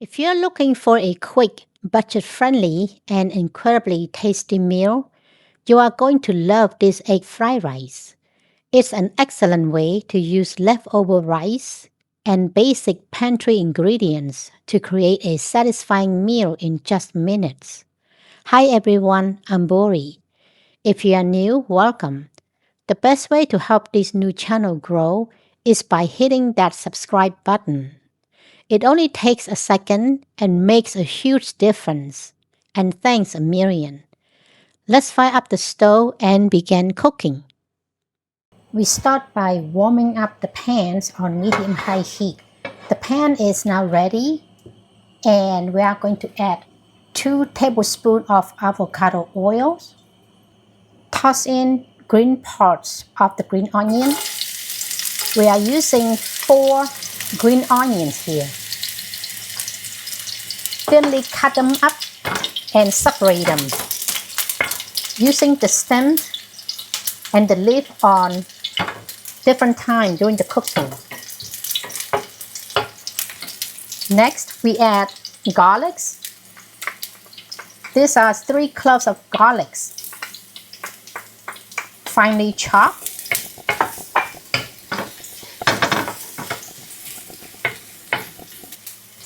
If you're looking for a quick, budget-friendly, and incredibly tasty meal, you are going to love this egg fried rice. It's an excellent way to use leftover rice and basic pantry ingredients to create a satisfying meal in just minutes. Hi everyone, I'm Bori. If you are new, welcome. The best way to help this new channel grow is by hitting that subscribe button. It only takes a second and makes a huge difference. And thanks a million. Let's fire up the stove and begin cooking. We start by warming up the pans on medium-high heat. The pan is now ready and we are going to add 2 tablespoons of avocado oil. Toss in green parts of the green onion. We are using 4 green onions here. Thinly cut them up and separate them using the stem and the leaf on different time during the cooking. Next, we add garlics. These are 3 cloves of garlics, finely chopped.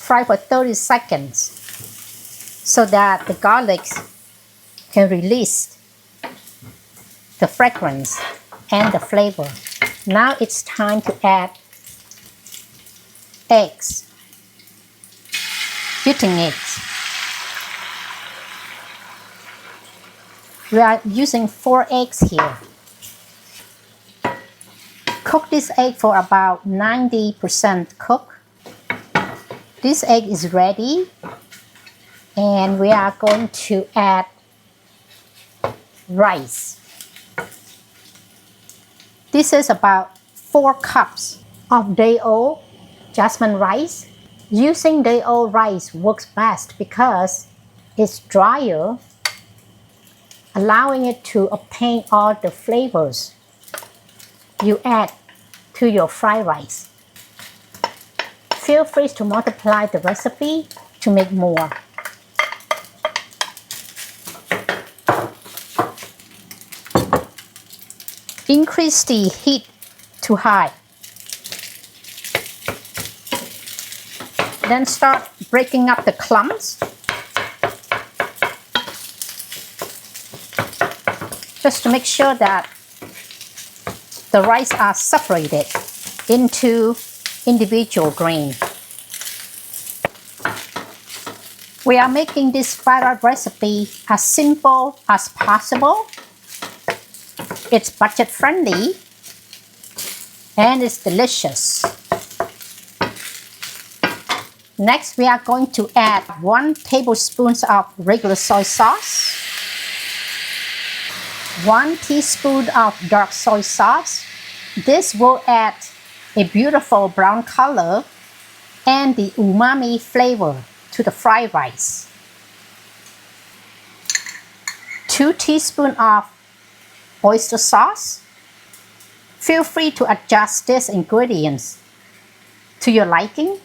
Fry for 30 seconds so that the garlic can release the fragrance and the flavor. Now it's time to add eggs, beating eggs. We are using 4 eggs here. Cook this egg for about 90% cook. This egg is ready and we are going to add rice. This is about 4 cups of day-old jasmine rice. Using day-old rice works best because it's drier, allowing it to obtain all the flavors you add to your fried rice. Feel free to multiply the recipe to make more. Increase the heat to high. Then start breaking up the clumps. Just to make sure that the rice are separated into individual grain. We are making this fried rice recipe as simple as possible. It's budget friendly and it's delicious. Next, we are going to add 1 tablespoon of regular soy sauce, 1 teaspoon of dark soy sauce. This will add a beautiful brown color and the umami flavor to the fried rice. 2 teaspoons of oyster sauce. Feel free to adjust these ingredients to your liking.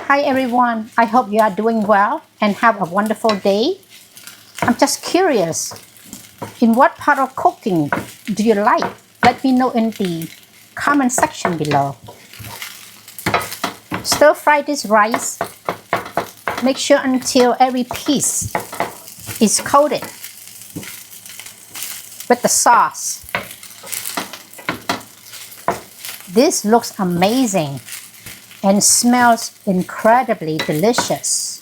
Hi everyone, I hope you are doing well and have a wonderful day. I'm just curious, in what part of cooking do you like? Let me know in the comment section below. Stir fry this rice. Make sure until every piece is coated with the sauce. This looks amazing and smells incredibly delicious.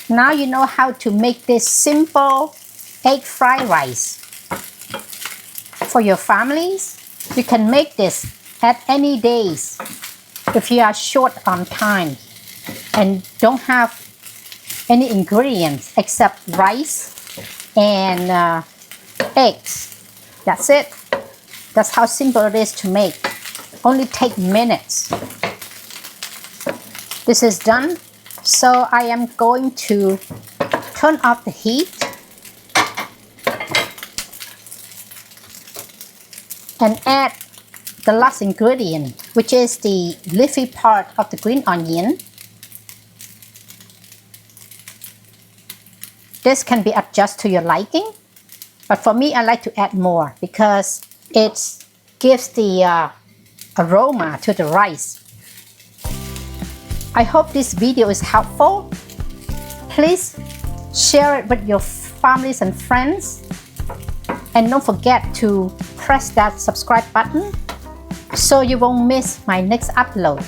Now you know how to make this simple egg fried rice. For your families, you can make this at any days if you are short on time and don't have any ingredients except rice and eggs. That's it. That's how simple it is to make. Only take minutes. This is done. So I am going to turn off the heat and add the last ingredient, which is the leafy part of the green onion. This can be adjusted to your liking, but for me, I like to add more because it gives the aroma to the rice. I hope this video is helpful. Please share it with your families and friends. And don't forget to press that subscribe button so you won't miss my next upload.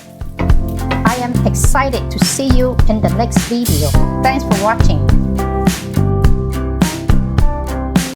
I am excited to see you in the next video. Thanks for watching.